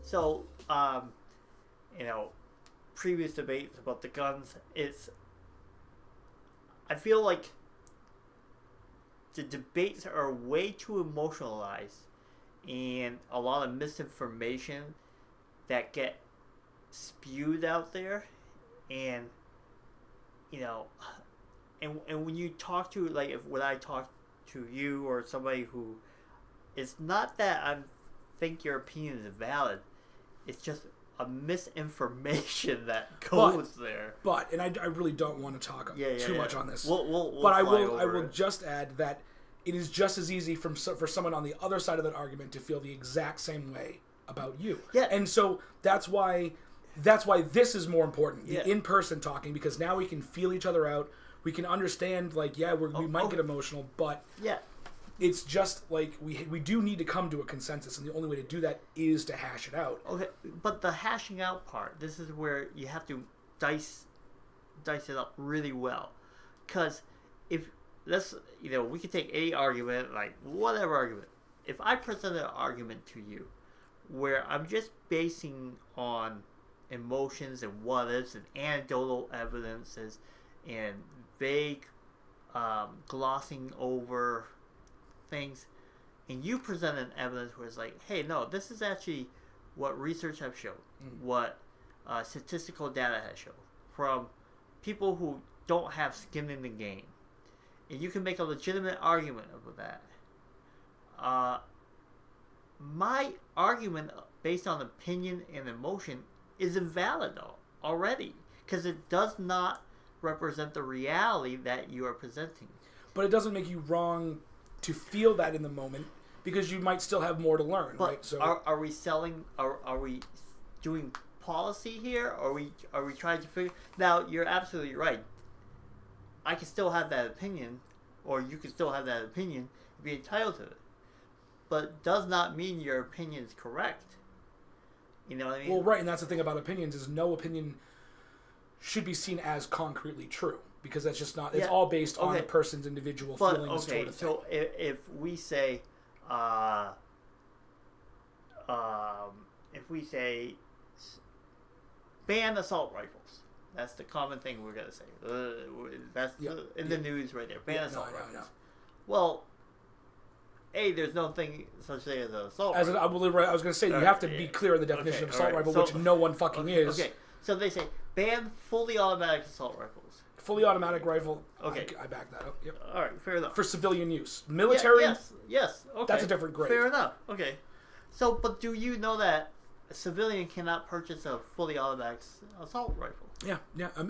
So, previous debates about the guns, I feel like the debates are way too emotionalized and a lot of misinformation that get spewed out there, and and when you talk to, like, when I talk to you or somebody who, it's not that I think your opinion is valid, it's just a misinformation that goes there. But and I really don't want to talk too much on this. We'll but I will just add that it is just as easy for someone on the other side of that argument to feel the exact same way about you. Yeah. And so that's why this is more important. Yeah. The in-person talking, because now we can feel each other out. We can understand, like, we might get emotional, but yeah. It's just like we do need to come to a consensus, and the only way to do that is to hash it out. Okay, but the hashing out part, this is where you have to dice it up really well, because if we could take any argument, like whatever argument. If I present an argument to you where I'm just basing on emotions and what ifs and anecdotal evidences and vague glossing over things, and you present an evidence where it's like, hey, no, this is actually what research have shown, what statistical data has shown from people who don't have skin in the game, and you can make a legitimate argument about that. My argument based on opinion and emotion is invalid though already, because it does not represent the reality that you are presenting. But it doesn't make you wrong to feel that in the moment, because you might still have more to learn, but right? So are we selling? Are we doing policy here? Are we trying to figure? Now, you're absolutely right. I can still have that opinion, or you can still have that opinion, and be entitled to it. But it does not mean your opinion is correct. You know what I mean? Well, right, and that's the thing about opinions, is no opinion should be seen as concretely true, because that's just not. It's all based on a person's individual feelings toward a thing. So if we say, ban assault rifles, that's the common thing we're gonna say. That's in the news right there. Ban assault rifles. No. Well, there's no such thing as an assault rifle. I was going to say, you have to be clear in the definition of assault rifle, which no one fucking is. Okay, so they say ban fully automatic assault rifles. Fully automatic rifle. Okay. I back that up. Yep. All right, fair enough. For civilian use. Military? Yes. Okay. That's a different grade. Fair enough. Okay. So, but do you know that a civilian cannot purchase a fully automatic assault rifle? Yeah.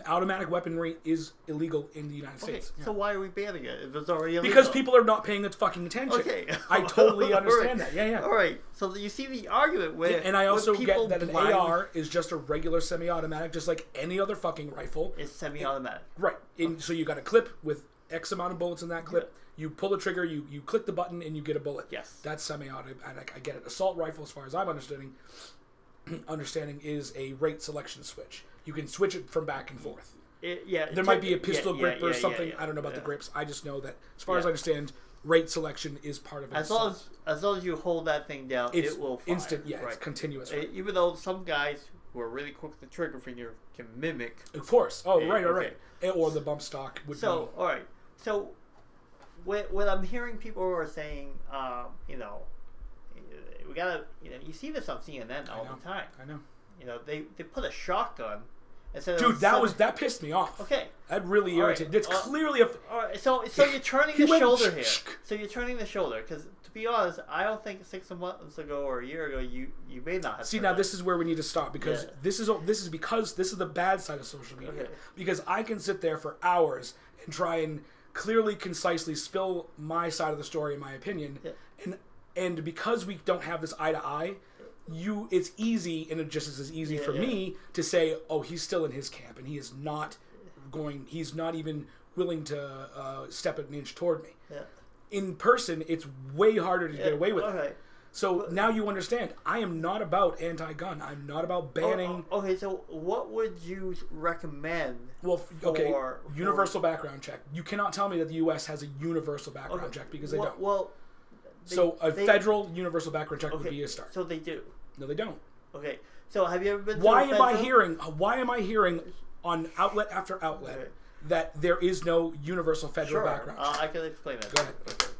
Automatic weaponry is illegal in the United States. So why are we banning it if it's already illegal? Because people are not paying fucking attention. Okay. I totally understand that. Yeah. All right. So you see the argument with... and I also get that an AR is just a regular semi-automatic, just like any other fucking rifle. It's semi-automatic. Right. So you got a clip with X amount of bullets in that clip. Yeah. You pull the trigger, you click the button, and you get a bullet. Yes. That's semi-automatic. I get it. Assault rifle, as far as I'm understanding, is a rate selection switch. You can switch it from back and forth. There might be a pistol grip or something. I don't know about the grips. I just know that, as far as I understand, rate selection is part of it. As long as you hold that thing down, it will fire. Instant. Yeah, right. It's continuous. Right? Even though some guys who are really quick with the trigger finger can mimic. Of course. Oh, right. Or the bump stock would be. All right. So, when I'm hearing people who are saying, we gotta, you see this on CNN all the time. I know. They put a shotgun. Dude, that pissed me off. Okay. That really irritated. It's clearly a... All right, so you're turning the shoulder here. So you're turning the shoulder, because to be honest, I don't think 6 months ago or a year ago you may not have. See, now this is where we need to stop, because this is the bad side of social media. Okay. Because I can sit there for hours and try and clearly, concisely spill my side of the story, in my opinion, and because we don't have this eye to eye. It's easy, and it just is as easy for me to say, oh, he's still in his camp, and he's not even willing to step an inch toward me. Yeah. In person, it's way harder to get away with it. So now you understand, I am not about anti-gun. I'm not about banning... Okay, so what would you recommend universal background check. You cannot tell me that the U.S. has a universal background check, because they don't. Well... Federal universal background check would be a start. So they do. No, they don't. Okay, so have you ever been? Why am I hearing on outlet after outlet that there is no universal federal background check? I can explain that. Go ahead. Okay.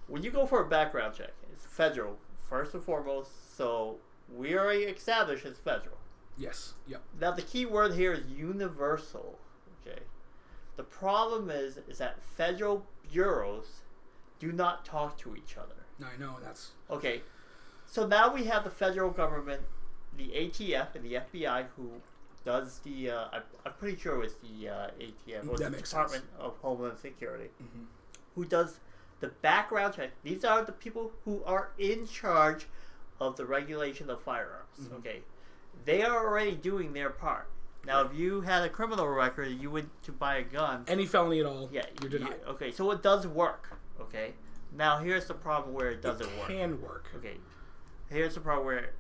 When you go for a background check, it's federal first and foremost. So we already established it's federal. Yes. Yep. Now the key word here is universal. Okay. The problem is that federal bureaus do not talk to each other. I know that's okay. So now we have the federal government, the ATF and the FBI, who does the. I'm pretty sure it was the ATF, or the Department of Homeland Security, who does the background check. These are the people who are in charge of the regulation of firearms. Okay, they are already doing their part. Now, if you had a criminal record, you went to buy a gun. Any felony at all, yeah, you're denied. Okay, so it does work. Okay, now here's the problem where it doesn't work. It can work. Okay, here's the problem where,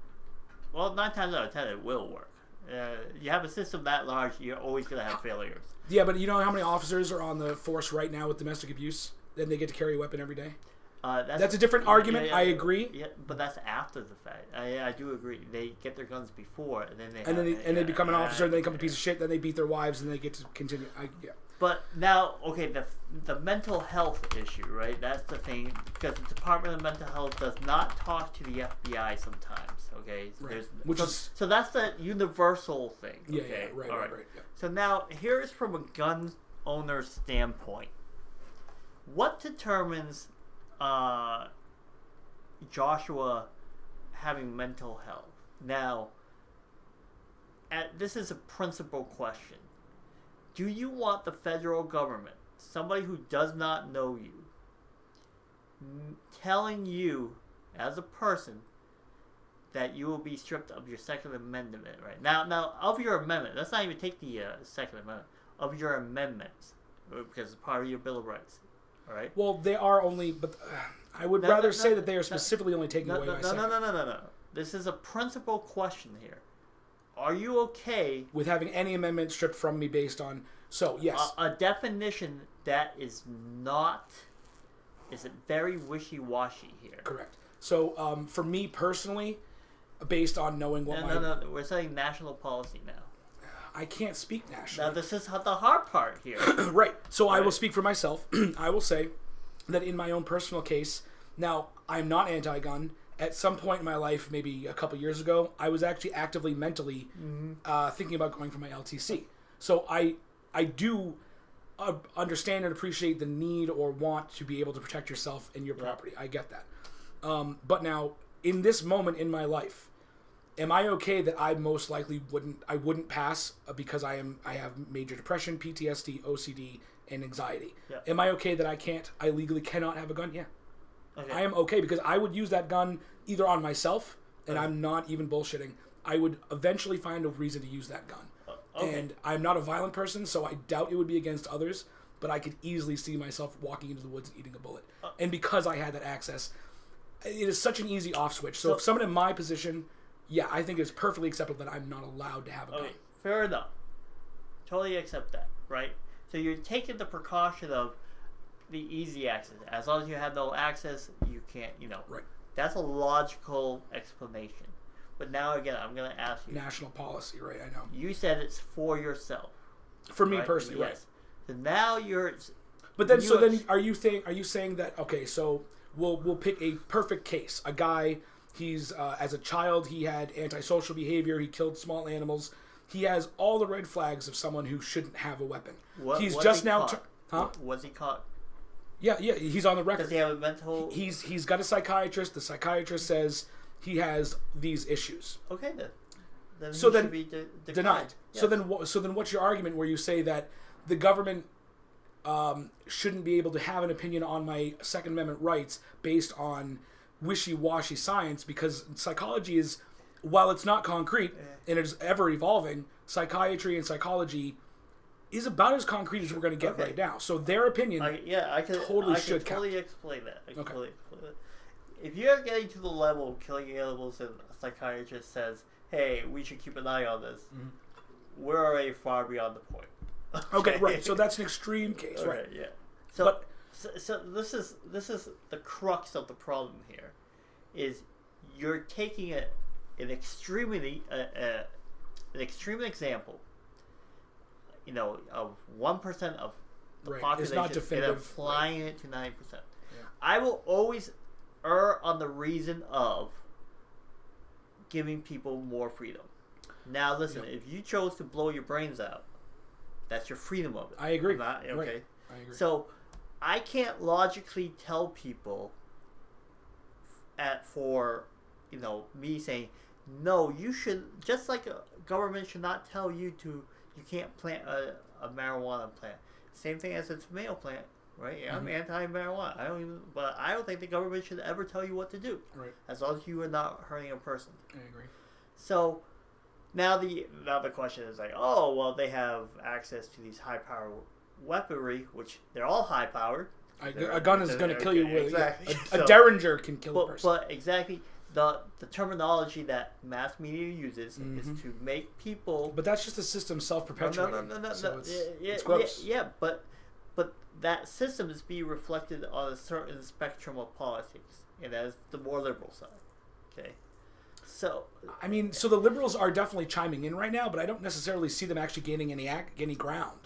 well, 9 times out of 10 it will work. You have a system that large, you're always going to have failures. Yeah, but you know how many officers are on the force right now with domestic abuse? Then they get to carry a weapon every day? That's a different argument. I agree. Yeah, but that's after the fact. I do agree. They get their guns before, and then they become an officer, and they become a piece of shit. Then they beat their wives, and they get to continue. But now, okay, the mental health issue, right? That's the thing, because the Department of Mental Health does not talk to the FBI sometimes. Okay, right. So that's the universal thing. Yeah, okay? Yeah, right. Yeah. So now here's from a gun owner's standpoint. What determines Joshua having mental health? Now, this is a principal question. Do you want the federal government, somebody who does not know you, telling you as a person that you will be stripped of your Second Amendment right now of your amendment? Let's not even take the Second Amendment, of your amendments, because it's part of your Bill of Rights. All right. Well, they are only, but I would rather say that they are specifically only taking away my second. No. This is a principal question here. Are you okay with having any amendment stripped from me based on? So yes, a definition that is not very wishy-washy here. Correct. So for me personally, based on knowing what no, we're saying national policy now. I can't speak nationally. Now this is the hard part here. Right. So I will speak for myself. I will say that in my own personal case, now I'm not anti-gun. At some point in my life, maybe a couple years ago, I was actually actively mentally thinking about going for my LTC. So I do understand and appreciate the need or want to be able to protect yourself and your property. I get that. But now, in this moment in my life, am I okay that I most likely wouldn't pass because I have major depression, PTSD, OCD, and anxiety? Yeah. Am I okay that I legally cannot have a gun? Yeah. Okay. I am okay because I would use that gun either on myself, and I'm not even bullshitting. I would eventually find a reason to use that gun. Okay. And I'm not a violent person, so I doubt it would be against others, but I could easily see myself walking into the woods and eating a bullet. And because I had that access, it is such an easy off switch. So if someone in my position, yeah, I think it's perfectly acceptable that I'm not allowed to have a gun. Fair enough. Totally accept that, right? So you're taking the precaution of the easy access. As long as you have no access, you can't, Right. That's a logical explanation. But now, again, I'm going to ask you. National policy, right, I know. You said it's for yourself. For me personally, yes. Right. So now you're... But then, then are you saying that, okay, so we'll pick a perfect case. A guy, he's, as a child, he had antisocial behavior, he killed small animals. He has all the red flags of someone who shouldn't have a weapon. Was he caught? Yeah, he's on the record. Does he have a mental... He's got a psychiatrist. The psychiatrist says he has these issues. Okay, then so he then should be denied. Yes. So then what's your argument where you say that the government shouldn't be able to have an opinion on my Second Amendment rights based on wishy-washy science? Because psychology is, while it's not concrete and it's ever evolving, psychiatry and psychology is about as concrete as we're going to get right now. So their opinion I can totally explain that. If you're getting to the level of killing animals and a psychiatrist says, hey, we should keep an eye on this, we're already far beyond the point. Okay, right. So that's an extreme case, right? Yeah. So this is the crux of the problem here, is you're taking it an extreme example, of 1% of the population it's not definitive, and applying it to 90%. Yeah. I will always err on the reason of giving people more freedom. Now, listen, if you chose to blow your brains out, that's your freedom of it. I agree. Okay. Right. I agree. So, I can't logically tell people for me saying, no, you should, just like a government should not tell you can't plant a marijuana plant. Same thing as a tomato plant, right? I'm anti-marijuana. I don't think the government should ever tell you what to do. Right. As long as you are not hurting a person. I agree. So now the question is like, oh, well, they have access to these high-powered weaponry, which they're all high-powered. A gun is going to kill you with exactly. A Derringer can kill a person. But exactly. The terminology that mass media uses is to make people. But that's just the system self-perpetuating. No. So it's gross. Yeah, but that system is being reflected on a certain spectrum of politics, and that is the more liberal side. Okay, so so the liberals are definitely chiming in right now, but I don't necessarily see them actually gaining any ground.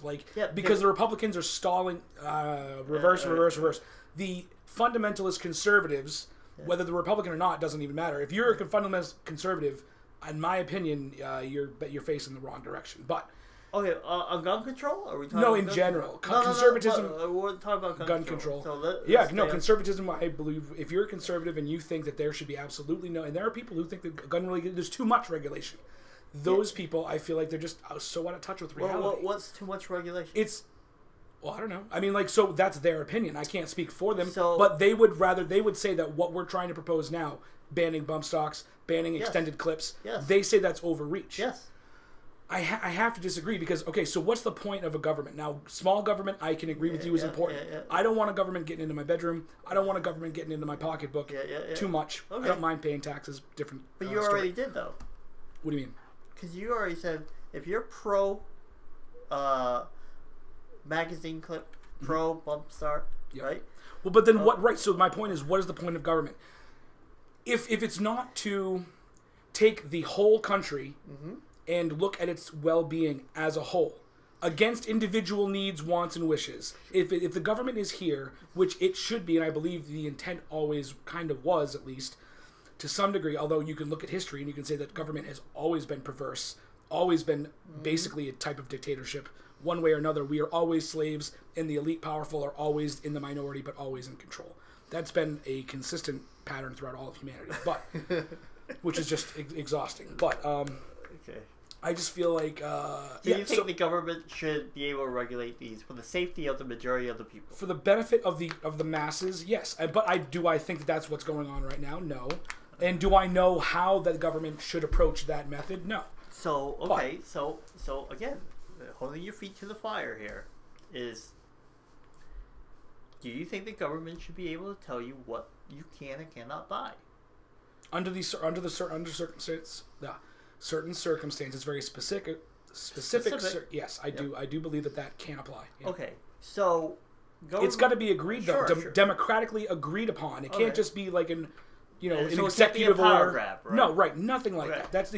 Because the Republicans are stalling. Reverse. The fundamentalist conservatives. Yeah. Whether the Republican or not doesn't even matter. If you're a fundamentalist conservative, in my opinion, you're facing the wrong direction. But okay, on gun control? Are we talking about in general conservatism? We're talking about gun control. So conservatism. I believe if you're a conservative and you think that there should be absolutely no, and there are people who think that there's too much regulation. Those people, I feel like they're just so out of touch with reality. Well, what's too much regulation? Well, I don't know. So that's their opinion. I can't speak for them. But they would say that what we're trying to propose now, banning bump stocks, banning extended clips, they say that's overreach. Yes. I have to disagree because, okay, so what's the point of a government? Now, small government, I can agree with you, is important. I don't want a government getting into my bedroom. I don't want a government getting into my pocketbook too much. Okay. I don't mind paying taxes, different But you already did, though. What do you mean? Because you already said if you're pro magazine clip, pro bump start, right? Well, but then what? Right. So my point is, what is the point of government? If it's not to take the whole country and look at its well-being as a whole, against individual needs, wants, and wishes. If the government is here, which it should be, and I believe the intent always kind of was, at least to some degree. Although you can look at history and you can say that government has always been perverse, always been basically a type of dictatorship. One way or another, we are always slaves, and the elite powerful are always in the minority, but always in control. That's been a consistent pattern throughout all of humanity, but which is just exhausting. But okay. I just feel like do you think the government should be able to regulate these for the safety of the majority of the people? For the benefit of the masses, yes. But I think that that's what's going on right now? No. And do I know how the government should approach that method? No. So okay, so again, holding your feet to the fire here is, do you think the government should be able to tell you what you can and cannot buy? Under certain circumstances, very specific. Yes, I do. I do believe that can apply. Yeah. Okay, so it's got to be agreed though, democratically agreed upon. It can't just be like an executive order. Grab, right? No, right, nothing like that. That's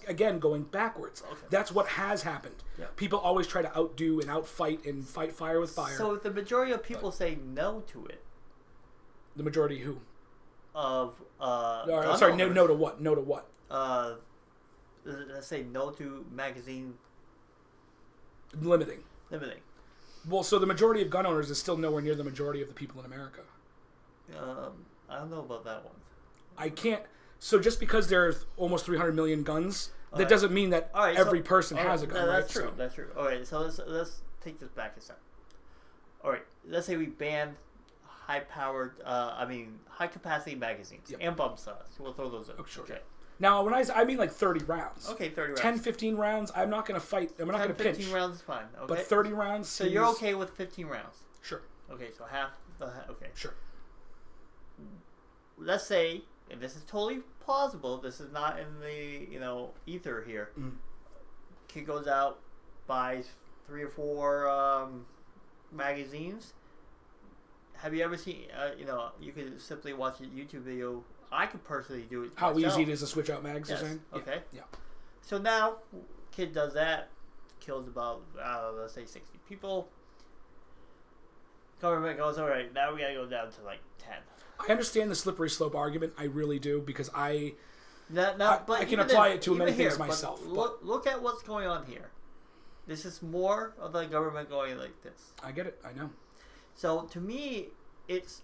again going backwards. Okay. That's what has happened. Yeah. People always try to outdo and outfight and fight fire with fire. So if the majority of people say no to it, the majority who? Of sorry, no to what? No to what? Let's say no to magazine limiting. Well, so the majority of gun owners is still nowhere near the majority of the people in America. I don't know about that one. I can't. So just because there's almost 300 million guns, that doesn't mean that every person has a gun. That's true. That's true. All right. So let's take this back a second. All right. Let's say we ban high capacity magazines and bump stocks. We'll throw those in. Oh, sure. Okay. Now, when I mean like 30 rounds. Okay, 30 rounds. 10, 15 rounds, I'm not going to fight. I'm not going to pinch. 15 rounds is fine. Okay. But 30 rounds. So you're okay with 15 rounds? Sure. Okay, so half. Okay. Sure. Let's say, and this is totally plausible, this is not in the ether here. Kid goes out, buys 3 or 4 magazines. Have you ever seen? You could simply watch a YouTube video I could personally do it How myself. easy it is to switch out mags, Yes. you're saying? Okay. Yeah. So now, kid does that, kills about, let's say 60 people. Government goes, all right, now we gotta go down to like 10. I understand the slippery slope argument. I really do, because I But can apply it to many things myself. But look at what's going on here. This is more of the government going like this. I get it. I know. So to me, it's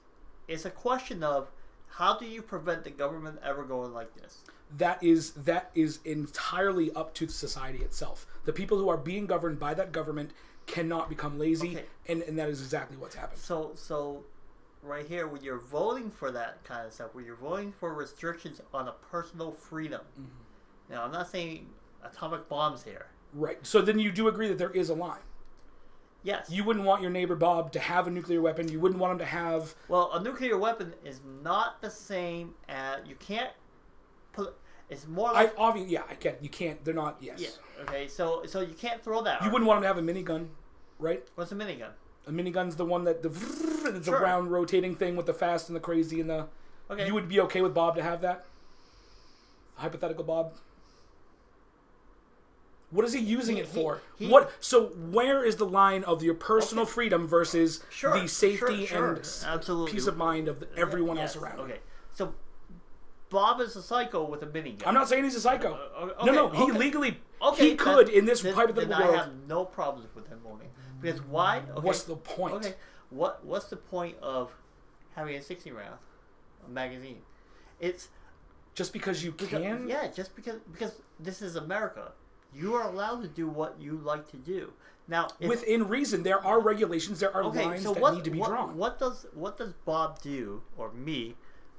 a question of how do you prevent the government ever going like this? That is entirely up to society itself. The people who are being governed by that government cannot become lazy, and that is exactly what's happened. So right here, when you're voting for that kind of stuff, when you're voting for restrictions on a personal freedom. Mm-hmm. Now, I'm not saying atomic bombs here. Right. So then you do agree that there is a line. Yes. You wouldn't want your neighbor Bob to have a nuclear weapon. You wouldn't want him to have... Well, a nuclear weapon is not the same as... You can't put... It's more like... I get it. You can't... They're not... Yes. Yeah. Okay, so you can't throw that. You wouldn't want him to have a minigun, right? What's a minigun? A minigun's the one that... It's Sure. a round rotating thing with the fast and the crazy and the... Okay. You would be okay with Bob to have that? Hypothetical Bob? What is he using it for? So where is the line of your personal freedom versus the safety and absolutely. peace of mind of everyone else around? Okay, so Bob is a psycho with a minigun. I'm not saying he's a psycho. He legally he could in this hypothetical then world. I have no problems with him owning. Because why? Okay, what's the point? Okay, what's the point of having a 60 round magazine? It's just because you can. Yeah, just because this is America. You are allowed to do what you like to do. Now, within reason, there are regulations, there are lines that need to be drawn. What does Bob do, or me,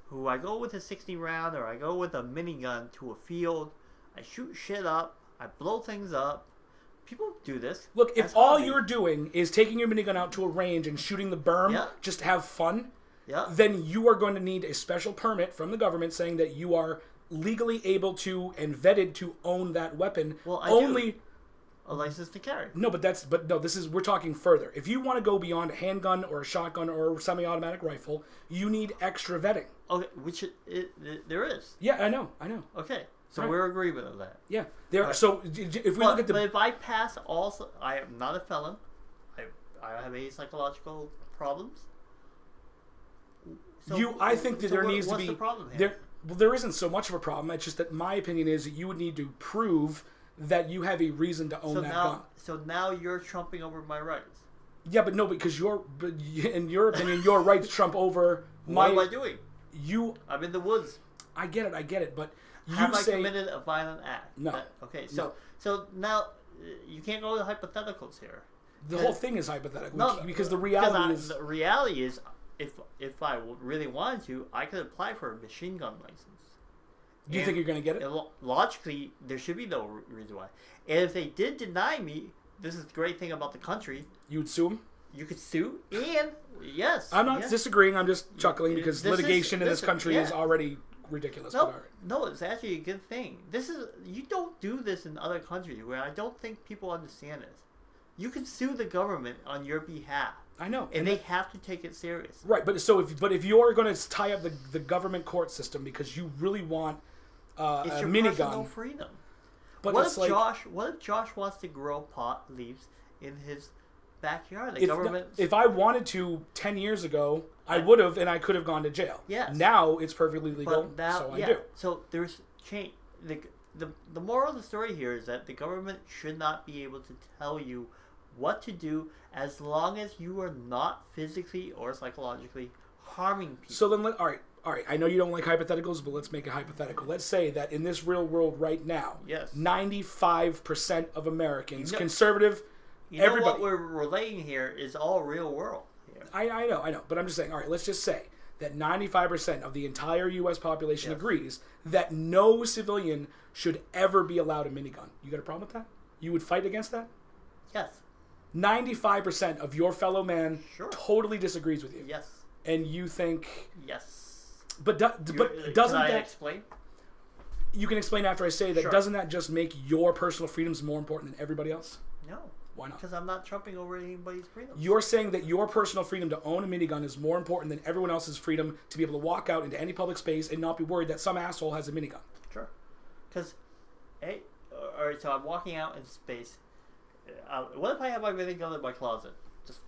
who I go with a 60 round, or I go with a minigun to a field, I shoot shit up, I blow things up. People do this. Look, if all you're doing is taking your minigun out to a range and shooting the berm just to have fun, then you are going to need a special permit from the government saying that you are legally able to and vetted to own that weapon. Well, do. A license to carry. No, we're talking further. If you want to go beyond a handgun or a shotgun or a semi-automatic rifle, you need extra vetting. Okay, which there is. Yeah, I know. Okay, so we're in agreement of that. Yeah, there. So if we look at but if I pass I am not a felon. I don't have any psychological problems. So, I think that there needs to be. What's the problem here? Well, there isn't so much of a problem. It's just that my opinion is that you would need to prove that you have a reason to own that gun. So now you're trumping over my rights. Yeah, because in your opinion, your rights trump over my... What am I doing? I'm in the woods. I get it, but have I committed a violent act? No. So now you can't go to hypotheticals here. The whole thing is hypothetical. Because the reality is... If I really wanted to, I could apply for a machine gun license. Do you think you're going to get it? Logically, there should be no reason why. And if they did deny me, this is the great thing about the country. You would sue them? You could sue, and yes. I'm not disagreeing, I'm just chuckling because litigation in this country is already ridiculous. No, it's actually a good thing. You don't do this in other countries where I don't think people understand this. You can sue the government on your behalf. I know, and they have to take it serious. Right, but if you're going to tie up the government court system because you really want it's a your minigun, personal freedom. But what if Josh wants to grow pot leaves in his backyard? If I wanted to 10 years ago, I would have, and I could have gone to jail. Yes. Now it's perfectly legal, so I do. So there's change. The moral of the story here is that the government should not be able to tell you what to do as long as you are not physically or psychologically harming people. So then, all right. I know you don't like hypotheticals, but let's make it hypothetical. Let's say that in this real world right now, 95% of Americans, conservative, everybody. What we're relaying here is all real world. Here. I know. But I'm just saying, all right, let's just say that 95% of the entire U.S. population agrees that no civilian should ever be allowed a minigun. You got a problem with that? You would fight against that? Yes. 95% of your fellow man totally disagrees with you. Yes. And you think... Yes. But doesn't that... explain? You can explain after I say that. Sure. Doesn't that just make your personal freedoms more important than everybody else? No. Why not? Because I'm not trumping over anybody's freedom. You're saying that your personal freedom to own a minigun is more important than everyone else's freedom to be able to walk out into any public space and not be worried that some asshole has a minigun. Sure. Because, hey, all right, so I'm walking out in space. What if I have my minigun in my closet? Just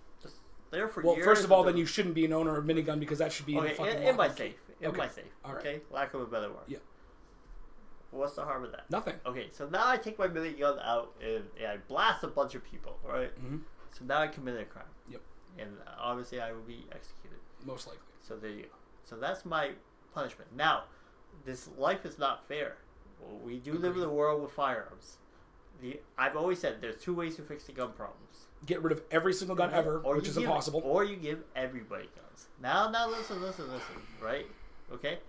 there for years. Well, first of all, then you shouldn't be an owner of a minigun because that should be in the fucking in my safe. In okay. my safe. All right. Okay? Lack of a better word. Yeah. What's the harm of that? Nothing. Okay, so now I take my minigun out and I blast a bunch of people, right? Mm-hmm. So now I committed a crime. Yep. And obviously I will be executed. Most likely. So there you go. So that's my punishment. Now, this life is not fair. Well, we do live in a world with firearms. I've always said there's two ways to fix the gun problems. Get rid of every single gun ever, which is impossible. Or you give everybody guns. Now listen, right? Okay?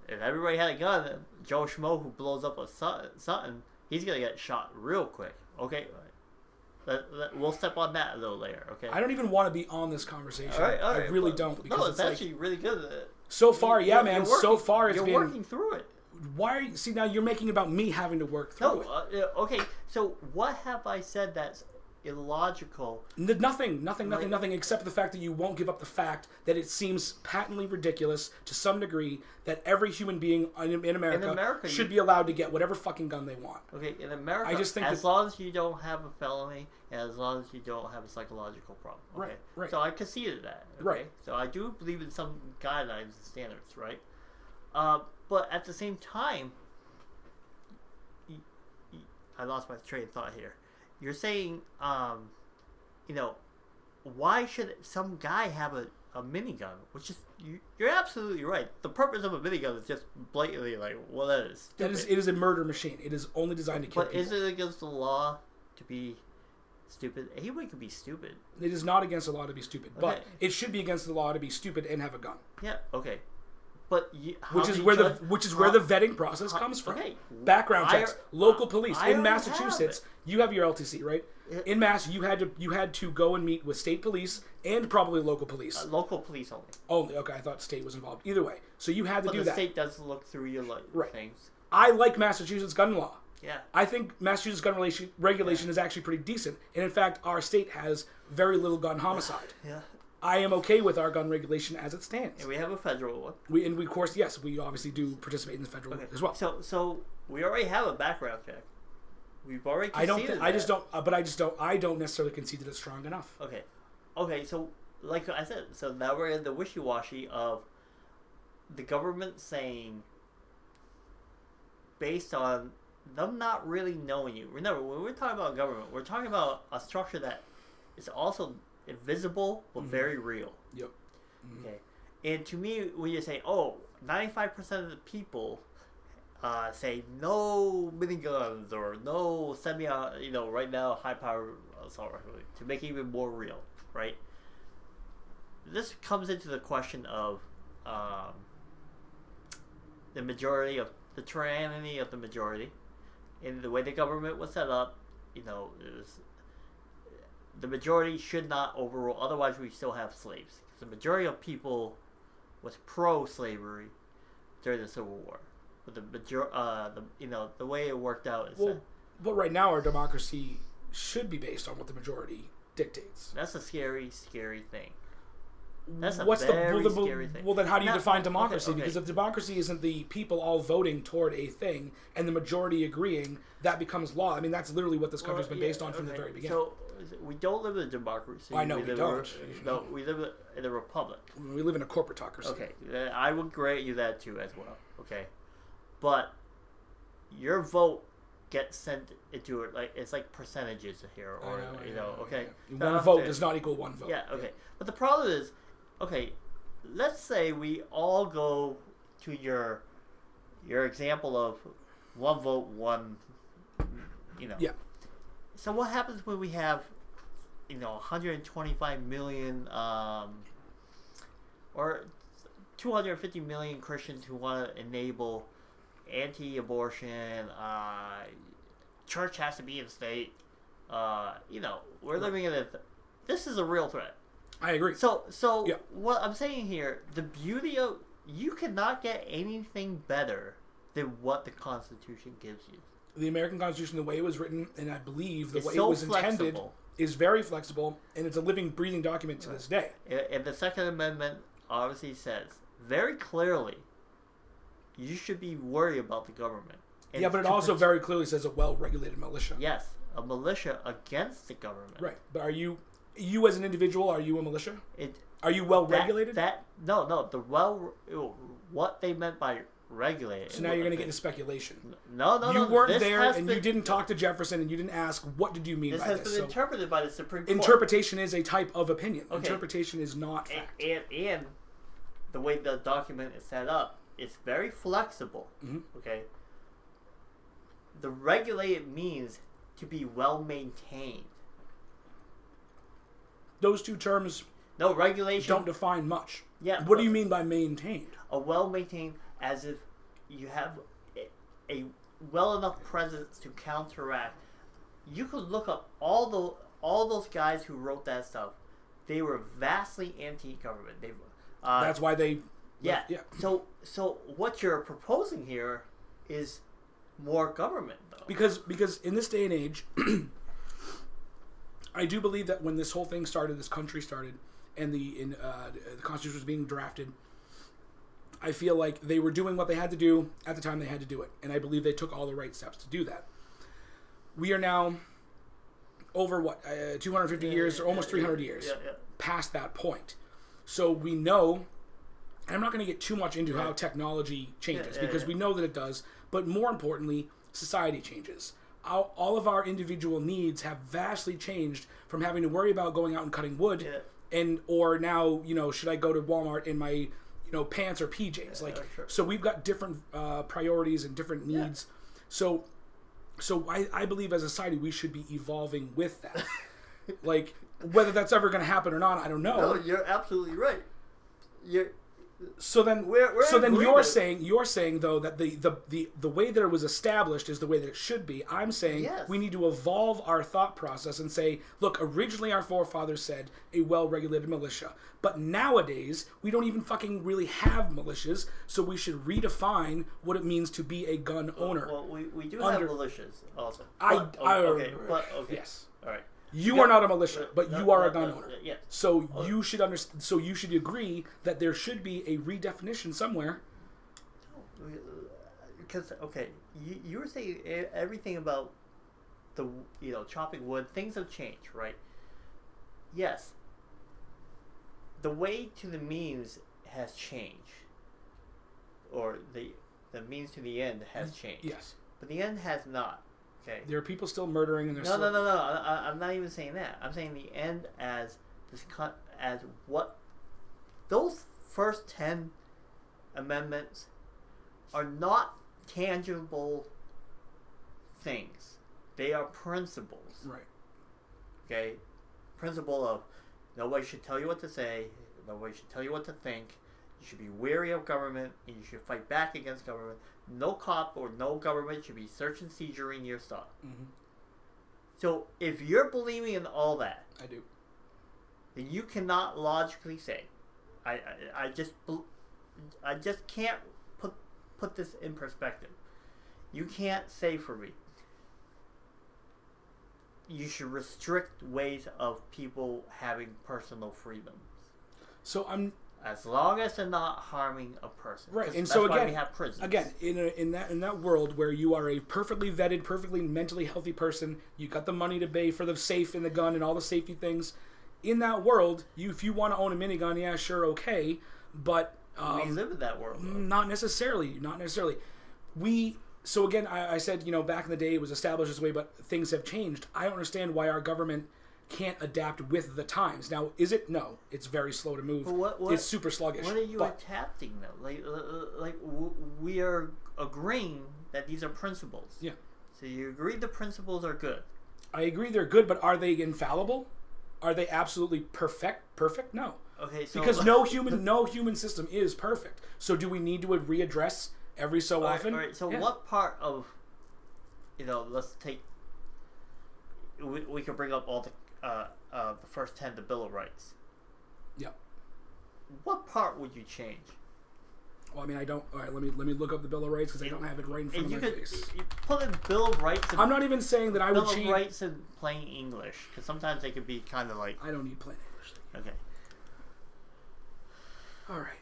If everybody had a gun, Joe Schmo who blows up a something, he's going to get shot real quick. Okay? We'll step on that a little later, okay? I don't even want to be on this conversation. All right, I really don't. Because no, it's actually really good. So far, yeah, man. So far, it's been... You're working through it. Why are you... See, now you're making about me having to work through it. Okay, so what have I said that's illogical? Nothing, except the fact that you won't give up the fact that it seems patently ridiculous to some degree that every human being in America should be allowed to get whatever fucking gun they want. Okay, in America, I just think as long as you don't have a felony and as long as you don't have a psychological problem. Okay? Right. So I conceded that. Okay? Right. So I do believe in some guidelines and standards, right? But at the same time, I lost my train of thought here. You're saying, why should some guy have a minigun? Which is, you're absolutely right. The purpose of a minigun is just blatantly like, well, that is stupid. It is a murder machine. It is only designed to kill people. But is it against the law to be stupid? Anybody can be stupid. It is not against the law to be stupid, Okay. but it should be against the law to be stupid and have a gun. Yeah. Okay. But which is where the vetting process comes from. Okay. Background checks, local police in Massachusetts. You have your LTC, right? In Mass, you had to go and meet with state police and probably local police. Local police only. Only, okay. I thought state was involved. Either way, so you had to do that. But the state does look through your things. I like Massachusetts gun law. Yeah. I think Massachusetts gun regulation is actually pretty decent, and in fact, our state has very little gun homicide. Yeah. I am okay with our gun regulation as it stands. And we have a federal one. We of course, yes, we obviously do participate in the federal one as well. So we already have a background check. We've already conceded I don't necessarily concede that it's strong enough. Okay, so like I said, so now we're in the wishy-washy of the government saying, based on them not really knowing you. Remember, when we're talking about government, we're talking about a structure that is also invisible but very real. Yep. Mm-hmm. Okay. And to me, when you say, 95% of the people say no miniguns or no right now high-power assault rifle, to make it even more real, right? This comes into the question of the majority of the tyranny of the majority, and the way the government was set up. It was, the majority should not overrule. Otherwise, we still have slaves. The majority of people was pro-slavery during the Civil War. But the way it worked out is but right now our democracy should be based on what the majority dictates. That's a scary, scary thing. That's a scary thing. Well, then how do you define democracy? Okay. Because if democracy isn't the people all voting toward a thing and the majority agreeing, that becomes law. I mean, that's literally what this country's been based on from the very beginning. So we don't live in a democracy. I know we don't. No, we live in a republic. We live in a corporatocracy. Okay, I would grant you that too as well. Okay, but your vote gets sent into it it's like percentages here, or okay. Yeah. One vote does not equal one vote. Yeah. Okay, but the problem is, let's say we all go to your example of one vote, one. Yeah. So what happens when we have, 125 million, or 250 million Christians who want to enable anti-abortion, church has to be in the state. We're living in this is a real threat. I agree. So what I'm saying here, the beauty of, you cannot get anything better than what the Constitution gives you. the American Constitution, the way it was written, and I believe the way so it was intended, flexible. is very flexible, and it's a living, breathing document to this day. And the Second Amendment obviously says very clearly, you should be worried about the government. And yeah, but it also very clearly says a well-regulated militia. Yes, a militia against the government. Right, but are you as an individual, are you a militia? Are you well-regulated? No. What they meant by regulated. So now you're going to get into speculation. No. You weren't there, and you didn't talk to Jefferson, and you didn't ask, what did you mean by this? This has been interpreted by the Supreme Court. Interpretation is a type of opinion. Okay. Interpretation is not fact. And the way the document is set up, it's very flexible. Mm-hmm. Okay. The regulated means to be well maintained. Those two terms regulation don't define much. Yeah. What do you mean by maintained? A well maintained, as if you have a well enough presence to counteract. You could look up all those guys who wrote that stuff. They were vastly anti-government. That's why they. Yeah. So what you're proposing here is more government, though. Because in this day and age, I do believe that when this whole thing started, this country started, and the Constitution was being drafted, I feel like they were doing what they had to do at the time they had to do it, and I believe they took all the right steps to do that. We are now over 250 years, or almost 300 years past that point. So we know, and I'm not going to get too much into how technology changes, because we know that it does, but more importantly, society changes. All of our individual needs have vastly changed from having to worry about going out and cutting wood, or now, should I go to Walmart in my pants or PJs? So we've got different priorities and different needs. So I believe as a society we should be evolving with that. Like, whether that's ever going to happen or not, I don't know. No, you're absolutely right. So then you're saying though that the way that it was established is the way that it should be. I'm saying we need to evolve our thought process and say, look, originally our forefathers said a well-regulated militia, but nowadays we don't even fucking really have militias, so we should redefine what it means to be a gun owner. Well, we do have militias also. Okay. Yes. All right. You are not a militia, but you are a gun owner. Yes. So you should understand. So you should agree that there should be a redefinition somewhere. Because you were saying everything about the chopping wood. Things have changed, right? Yes. The way to the means has changed, or the means to the end has changed. Yes. But the end has not. Okay. There are people still murdering, and No. I'm not even saying that. I'm saying the end as what those first 10 amendments are not tangible things. They are principles. Right. Okay. Principle of nobody should tell you what to say. Nobody should tell you what to think. You should be wary of government, and you should fight back against government. No cop or no government should be search and seizuring your stuff. Mm-hmm. So if you're believing in all that, I do, then you cannot logically say, I just can't put this in perspective. You can't say for me, you should restrict ways of people having personal freedoms. So as long as they're not harming a person, right? And that's so why we have prisons. Again, in that world where you are a perfectly vetted, perfectly mentally healthy person, you got the money to pay for the safe and the gun and all the safety things. In that world, if you want to own a minigun, yeah, sure, okay, but we live in that world. Though. Not necessarily. So again, I said back in the day it was established this way, but things have changed. I don't understand why our government can't adapt with the times. Now, is it? No. It's very slow to move. It's super sluggish. What are you adapting, though? We are agreeing that these are principles. Yeah. So you agree the principles are good. I agree they're good, but are they infallible? Are they absolutely perfect? No. Okay, so because no human system is perfect. So do we need to readdress every so often? All right. So what part of, let's take. We can bring up all the first 10, the Bill of Rights. Yeah. What part would you change? Well, I mean, I don't. All right, let me look up the Bill of Rights because I don't have it right in front of my face. You put in Bill of Rights. I'm not even saying that I would change. Bill of Rights in plain English, because sometimes they could be kind of like. I don't need plain English. Okay. All right.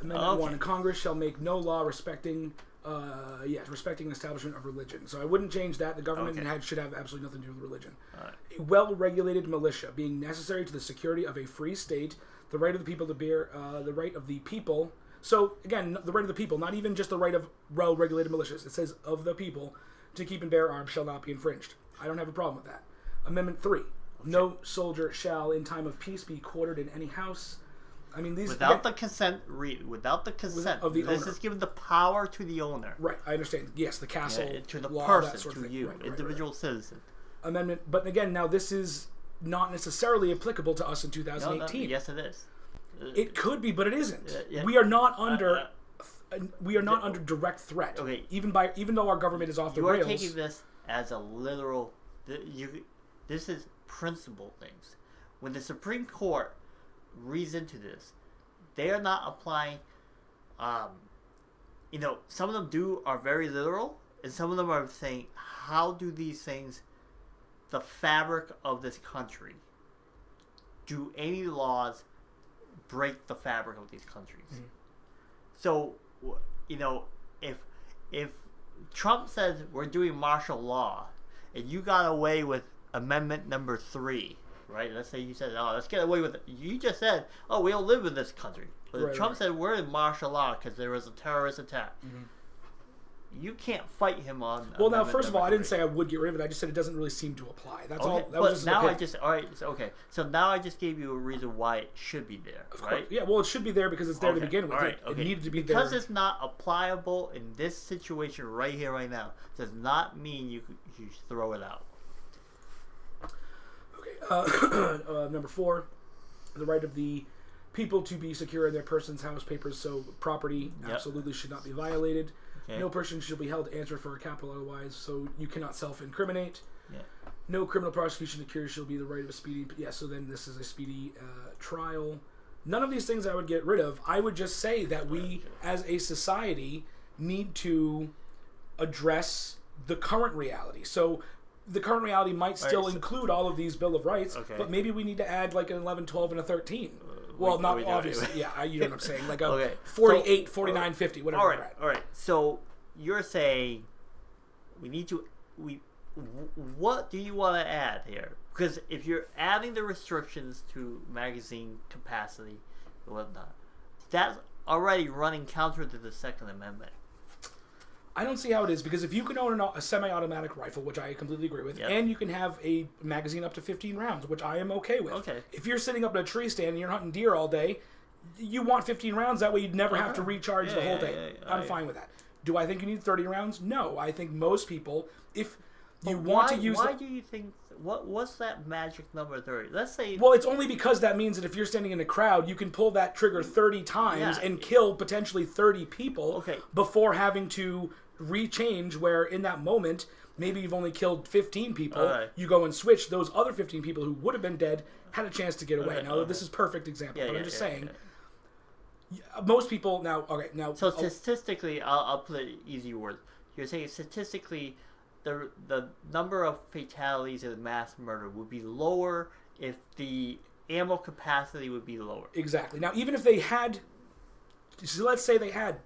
Amendment 1. Congress shall make no law respecting the establishment of religion. So I wouldn't change that. The government should have absolutely nothing to do with religion. Right. A well-regulated militia, being necessary to the security of a free state, the right of the people to bear, the right of the people. So again, the right of the people, not even just the right of well-regulated militias. It says of the people to keep and bear arms shall not be infringed. I don't have a problem with that. Amendment 3. No soldier shall, in time of peace, be quartered in any house. I mean, these without the consent of the owner. This is given the power to the owner. Right, I understand. Yes, the castle to the law, person, that sort of to thing. you, right, individual citizen. Amendment, but again, now this is not necessarily applicable to us in 2018. No, yes, it is. It could be, but it isn't. Yeah. We are not under. We are not under direct threat. Okay. Even though our government is off the rails. You are taking this as a literal. This is principle things. When the Supreme Court reads into this, they are not applying. Some of them are very literal, and some of them are saying, how do these things, the fabric of this country, do any laws break the fabric of these countries? Mm-hmm. So, if Trump says we're doing martial law, and you got away with Amendment number 3, right? Let's say you said, let's get away with it. You just said, we don't live in this country. But Trump said we're in martial law because there was a terrorist attack. Mm-hmm. You can't fight him on. Well, now, first of all, I didn't say I would get rid of it. I just said it doesn't really seem to apply. That's all. That was just now So now I just gave you a reason why it should be there. Of right? course. Yeah. Well, it should be there because it's there to begin with. Right. It needed to be there because it's not applicable in this situation right here, right now. Does not mean you throw it out. Okay. Number 4, the right of the people to be secure in their persons, house, papers, so property absolutely should not be violated. Okay. No person shall be held to answer for a capital otherwise, so you cannot self-incriminate. Yeah. No criminal prosecution occurs shall be the right of a speedy... Yeah, so then this is a speedy trial. None of these things I would get rid of. I would just say that we, as a society, need to address the current reality. So the current reality might still include all of these Bill of Rights, but maybe we need to add like an 11, 12, and a 13. Well, not obviously. Yeah, you know what I'm saying. Like a 48, 49, 50, whatever. All right. So you're saying what do you want to add here? Because if you're adding the restrictions to magazine capacity and whatnot, that's already running counter to the Second Amendment. I don't see how it is, because if you can own a semi-automatic rifle, which I completely agree with, and you can have a magazine up to 15 rounds, which I am okay with. Okay. If you're sitting up in a tree stand and you're hunting deer all day, you want 15 rounds. That way you'd never have to recharge the whole day. I'm fine with that. Do I think you need 30 rounds? No. I think most people, if you want to use... Why do you think... What's that magic number 30? Let's say... Well, it's only because that means that if you're standing in a crowd, you can pull that trigger 30 times and kill potentially 30 people before having to rechange, where in that moment, maybe you've only killed 15 people. You go and switch. Those other 15 people who would have been dead had a chance to get away. Now, this is a perfect example, but I'm just saying... Most people... Now... So statistically, I'll put it in easy words. You're saying statistically... The number of fatalities in mass murder would be lower if the ammo capacity would be lower. Exactly. Now, even if they had... So let's say they had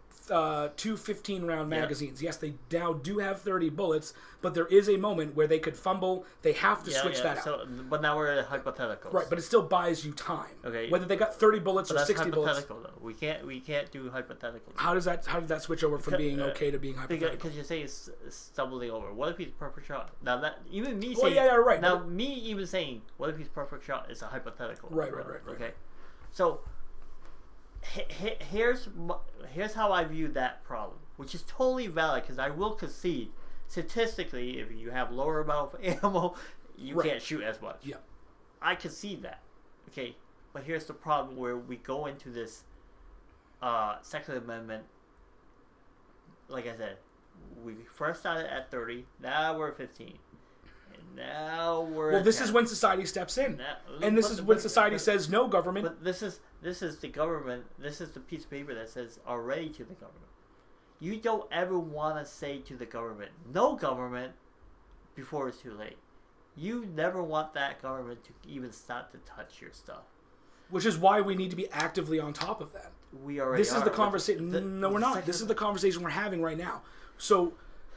two 15-round magazines. Yes, they now do have 30 bullets, but there is a moment where they could fumble. They have to switch that out. But now we're at hypotheticals. Right, but it still buys you time. Okay. Whether they got 30 bullets or 60 bullets. That's hypothetical, though. We can't do hypotheticals. How did that switch over from being okay to being hypothetical? Because you say it's stumbling over. What if he's perfect shot? Now that even me saying... right. Now me even saying, what if he's perfect shot is a hypothetical. Right. Okay. So... Here's how I view that problem, which is totally valid, because I will concede statistically if you have lower amount of ammo, you can't shoot as much. Yeah, I concede that. Okay, but here's the problem where we go into this Second Amendment. Like I said, we first started at 30, now we're at 15. And Now we're. Well, this is when society steps in, and this is when society says no government. But this is the government. This is the piece of paper that says already to the government. You don't ever want to say to the government, no government, before it's too late. You never want that government to even start to touch your stuff. Which is why we need to be actively on top of that. We already This is the conversation. No, we're not. This is the conversation we're having right now. So,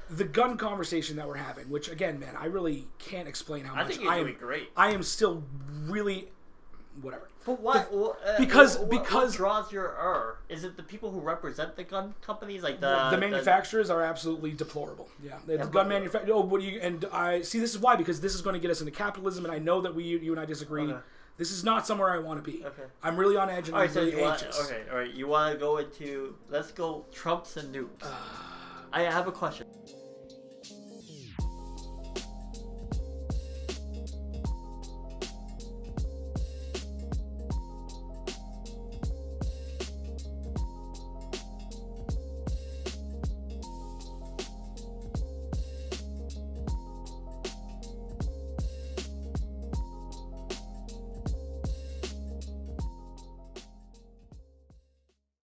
the gun conversation that we're having, which again, man, I really can't explain how much I think you're doing great. I am still really, whatever. But what? Because what draws your error? Is it the people who represent the gun companies, like the manufacturers are absolutely deplorable. Yeah, the gun manufacturers. Oh, what do you? And I see. This is why, because this is going to get us into capitalism, and I know that you and I disagree. Okay. This is not somewhere I want to be. Okay. I'm really on edge and I'm really anxious. All right. You want to go into? Let's go Trumps and nukes. I have a question.